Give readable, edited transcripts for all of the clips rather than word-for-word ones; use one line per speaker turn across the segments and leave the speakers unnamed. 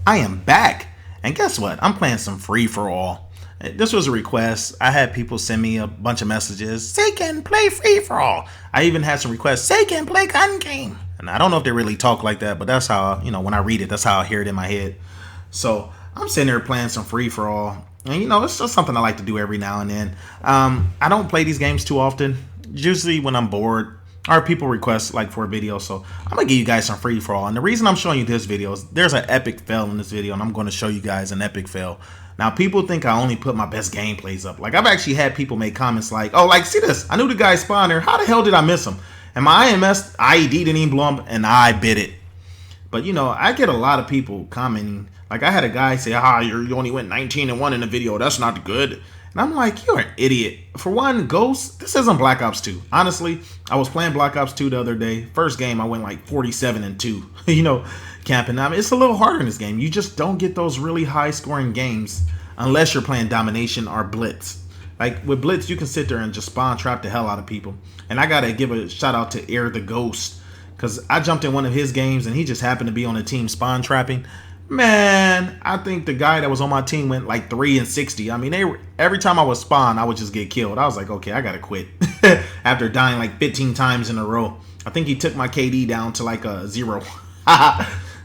I am back. And guess what? I'm playing some free for all. This was a request. I had people send me a bunch of messages. Say can play free for all. I even had some requests. Say can play gun game. And I don't know if they really talk like that, but that's how, when I read it, that's how I hear it in my head. So I'm sitting there playing some free for all. And it's just something I like to do every now and then. I don't play these games too often. Usually when I'm bored, or people request like for a video, so I'm gonna give you guys some free for all. And the reason I'm showing you this video is there's an epic fail in this video, and I'm going to show you guys an epic fail. Now people think I only put my best gameplays up. Like I've actually had people make comments like, oh, like see this, I knew the guy spawned there, how the hell did I miss him? And my IMS IED didn't even blow up and I bit it. But I get a lot of people commenting. Like I had a guy say, you only went 19-1 in the video, that's not good. And I'm like, you're an idiot. For one, Ghost, this isn't Black Ops 2. Honestly, I was playing Black Ops 2 the other day. First game, I went like 47-2. Camping. I mean, it's a little harder in this game. You just don't get those really high-scoring games unless you're playing Domination or Blitz. Like, with Blitz, you can sit there and just spawn trap the hell out of people. And I got to give a shout-out to Air the Ghost, because I jumped in one of his games, and he just happened to be on the team spawn trapping. Man, I think the guy that was on my team went like 3-60. I mean, every time I would spawn, I would just get killed. I was like, okay, I gotta quit. After dying like 15 times in a row. I think he took my KD down to like a 0.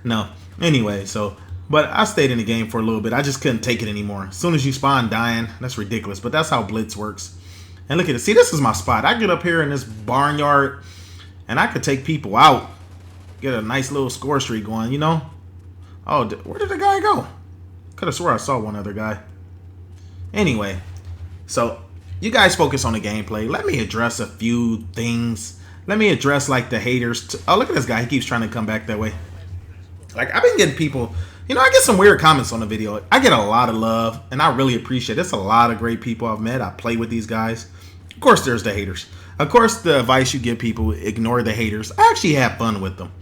No. Anyway, but I stayed in the game for a little bit. I just couldn't take it anymore. As soon as you spawn dying, that's ridiculous. But that's how Blitz works. And look at it. See, this is my spot. I get up here in this barnyard, and I could take people out. Get a nice little score streak going, Oh, where did the guy go? Could have swore I saw one other guy. Anyway, so you guys focus on the gameplay. Let me address a few things. Let me address like the haters. Oh, look at this guy. He keeps trying to come back that way. Like I've been getting people, I get some weird comments on the video. I get a lot of love and I really appreciate it. It's a lot of great people I've met. I play with these guys. Of course, there's the haters. Of course, the advice you give people, ignore the haters. I actually have fun with them.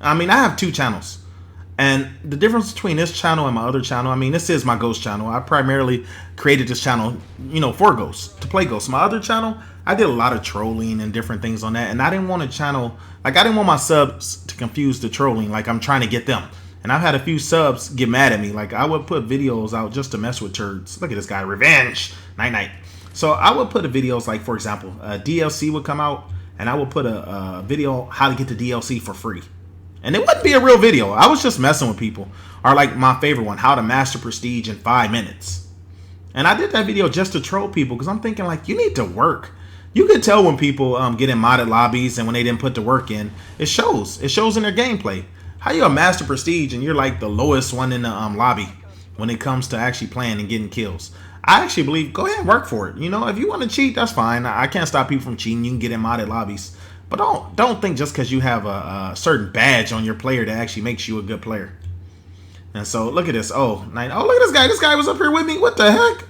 I mean, I have 2 channels. And the difference between this channel and my other channel, I mean, this is my Ghost channel. I primarily created this channel, for Ghost, to play Ghost. My other channel, I did a lot of trolling and different things on that. And I didn't want a channel, like I didn't want my subs to confuse the trolling, like I'm trying to get them. And I've had a few subs get mad at me. Like I would put videos out just to mess with turds. Look at this guy, revenge, night. So I would put videos like, for example, DLC would come out and I would put a video how to get the DLC for free. And it wouldn't be a real video. I was just messing with people. Or like my favorite one, how to master prestige in 5 minutes. And I did that video just to troll people because I'm thinking like, you need to work. You could tell when people get in modded lobbies and when they didn't put the work in. It shows. It shows in their gameplay. How you a master prestige and you're like the lowest one in the lobby when it comes to actually playing and getting kills. I actually believe, go ahead and work for it. If you want to cheat, that's fine. I can't stop people from cheating. You can get in modded lobbies. But don't think just because you have a certain badge on your player that actually makes you a good player. And so look at this. Oh, look at this guy. This guy was up here with me. What the heck?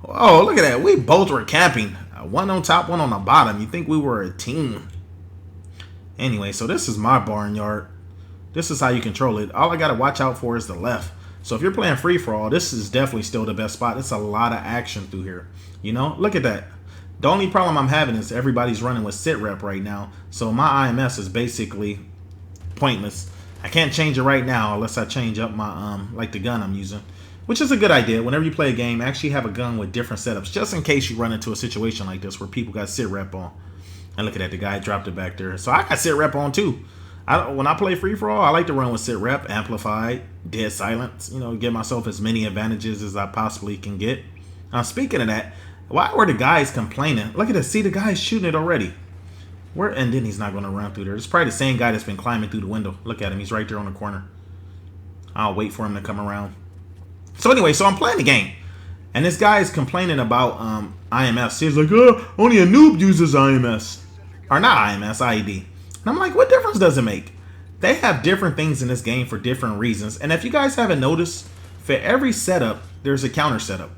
Oh, look at that. We both were camping. One on top, one on the bottom. You think we were a team? Anyway, so this is my barnyard. This is how you control it. All I got to watch out for is the left. So if you're playing free for all, this is definitely still the best spot. It's a lot of action through here. Look at that. The only problem I'm having is everybody's running with sit rep right now. So my IMS is basically pointless. I can't change it right now unless I change up my, like the gun I'm using. Which is a good idea. Whenever you play a game, actually have a gun with different setups. Just in case you run into a situation like this where people got sit rep on. And look at that, the guy dropped it back there. So I got sit rep on too. When I play free for all, I like to run with sit rep, amplified, dead silence. Give myself as many advantages as I possibly can get. Now speaking of that, why were the guys complaining? Look at this. See, the guy's shooting it already. And then he's not going to run through there. It's probably the same guy that's been climbing through the window. Look at him. He's right there on the corner. I'll wait for him to come around. So anyway, so I'm playing the game. And this guy is complaining about IMS. He's like, only a noob uses IMS. Or not IMS, IED. And I'm like, what difference does it make? They have different things in this game for different reasons. And if you guys haven't noticed, for every setup, there's a counter setup.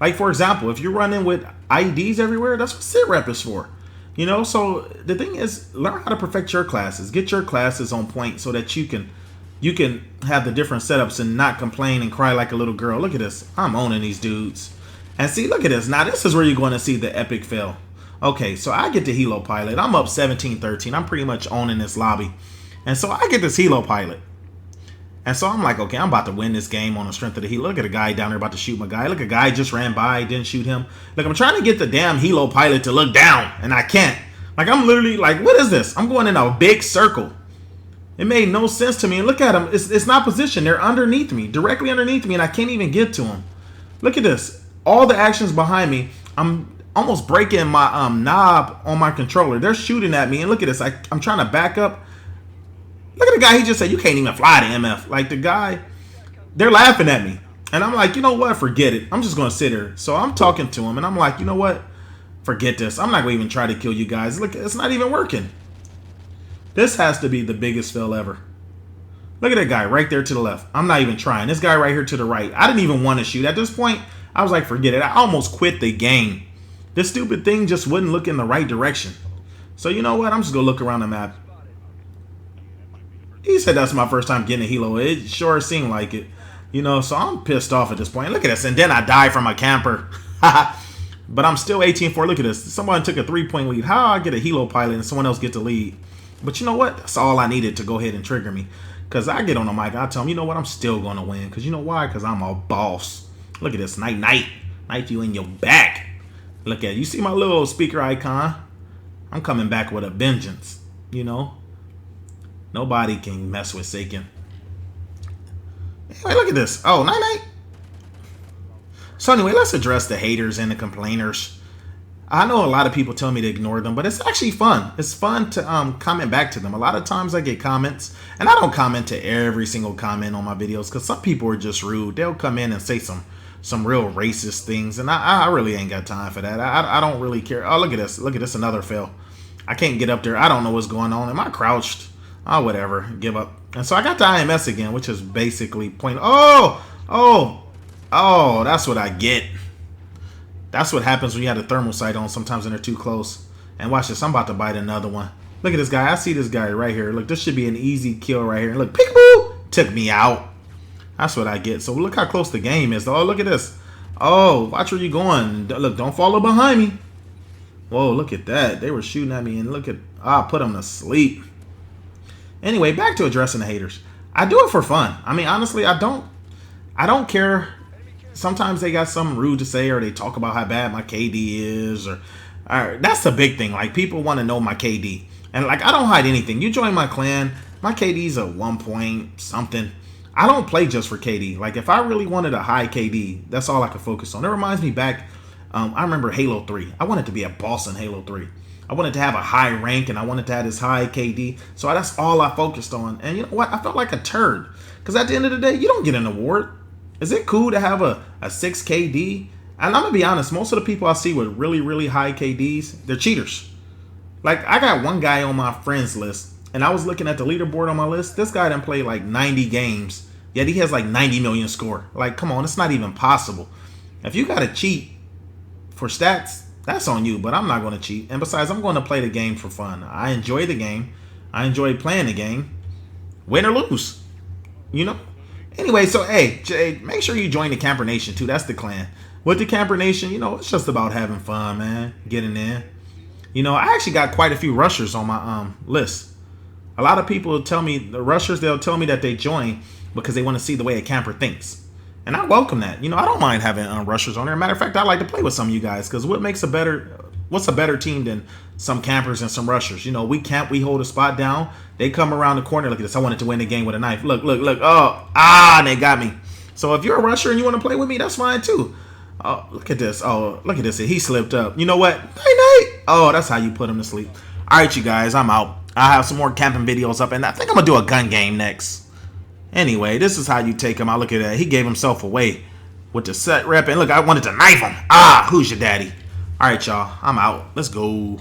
Like, for example, if you're running with IEDs everywhere, that's what sit rep is for. So the thing is, learn how to perfect your classes. Get your classes on point so that you can have the different setups and not complain and cry like a little girl. Look at this. I'm owning these dudes. And see, look at this. Now, this is where you're going to see the epic fail. Okay, so I get the Helo pilot. I'm up 17-13. I'm pretty much owning this lobby. And so I get this Helo pilot. And so I'm like, okay, I'm about to win this game on the strength of the heat. Look at a guy down there about to shoot my guy. Look, a guy just ran by, didn't shoot him. Look, I'm trying to get the damn Helo pilot to look down, and I can't. Like, I'm literally like, what is this? I'm going in a big circle. It made no sense to me. And look at them. It's not positioned. They're underneath me, directly underneath me, and I can't even get to them. Look at this. All the actions behind me. I'm almost breaking my knob on my controller. They're shooting at me, and look at this. I'm trying to back up. Look at the guy. He just said, you can't even fly to MF. Like, the guy, they're laughing at me. And I'm like, you know what? Forget it. I'm just going to sit here. So I'm talking to him, and I'm like, you know what? Forget this. I'm not going to even try to kill you guys. Look, it's not even working. This has to be the biggest fail ever. Look at that guy right there to the left. I'm not even trying. This guy right here to the right. I didn't even want to shoot. At this point, I was like, forget it. I almost quit the game. This stupid thing just wouldn't look in the right direction. So you know what? I'm just going to look around the map. He said that's my first time getting a Helo. It sure seemed like it. You know, so I'm pissed off at this point. Look at this. And then I die from a camper. But I'm still 18-4. Look at this. Someone took a 3-point lead. How I get a Helo pilot and someone else get the lead? But you know what? That's all I needed to go ahead and trigger me. Because I get on the mic. I tell them, you know what? I'm still going to win. Because you know why? Because I'm a boss. Look at this. Night. Knife you in your back. Look at it. You see my little speaker icon? I'm coming back with a vengeance. You know? Nobody can mess with Seiken. Anyway, look at this. Oh, night. So anyway, let's address the haters and the complainers. I know a lot of people tell me to ignore them, but it's actually fun. It's fun to comment back to them. A lot of times I get comments, and I don't comment to every single comment on my videos because some people are just rude. They'll come in and say some real racist things, and I really ain't got time for that. I don't really care. Oh, look at this. Look at this. Another fail. I can't get up there. I don't know what's going on. Am I crouched? Oh, whatever. Give up. And so I got the IMS again, which is basically point. Oh, that's what I get. That's what happens when you have the thermal sight on sometimes when they're too close. And watch this. I'm about to bite another one. Look at this guy. I see this guy right here. Look, this should be an easy kill right here. Look, peekaboo! Took me out. That's what I get. So look how close the game is. Oh, look at this. Oh, watch where you're going. Look, don't follow behind me. Whoa, look at that. They were shooting at me, and look at... I put them to sleep. Anyway, back to addressing the haters. I do it for fun. I mean, honestly, I don't care. Sometimes they got something rude to say, or they talk about how bad my KD is, or that's the big thing. Like, people want to know my KD, and like, I don't hide anything. You join my clan, my KD's a 1 point something. I don't play just for KD. Like, if I really wanted a high KD, that's all I could focus on. It reminds me back. I remember Halo 3. I wanted to be a boss in Halo 3. I wanted to have a high rank, and I wanted to have this high KD. So that's all I focused on. And you know what? I felt like a turd. Because at the end of the day, you don't get an award. Is it cool to have a 6 KD? And I'm going to be honest, most of the people I see with really, really high KDs, they're cheaters. Like, I got one guy on my friends list, and I was looking at the leaderboard on my list. This guy done played like 90 games, yet he has like 90 million score. Like, come on, it's not even possible. If you got to cheat for stats, that's on you, but I'm not going to cheat. And besides, I'm going to play the game for fun. I enjoy the game. I enjoy playing the game. Win or lose, you know? Anyway, so, hey, Jay, make sure you join the Campernation, too. That's the clan. With the Campernation, you know, it's just about having fun, man. Getting in. You know, I actually got quite a few rushers on my list. A lot of people tell me, the rushers, they'll tell me that they join because they want to see the way a camper thinks. And I welcome that. You know, I don't mind having rushers on there. Matter of fact, I like to play with some of you guys because what's a better team than some campers and some rushers? You know, we camp, we hold a spot down. They come around the corner. Look at this. I wanted to win the game with a knife. Look. Oh, they got me. So if you're a rusher and you want to play with me, that's fine too. Oh, look at this. Oh, look at this. He slipped up. You know what? Night. Oh, that's how you put him to sleep. All right, you guys, I'm out. I have some more camping videos up, and I think I'm going to do a gun game next. Anyway, this is how you take him out. Look at that. He gave himself away with the set rep. And look, I wanted to knife him. Ah, who's your daddy? All right, y'all. I'm out. Let's go.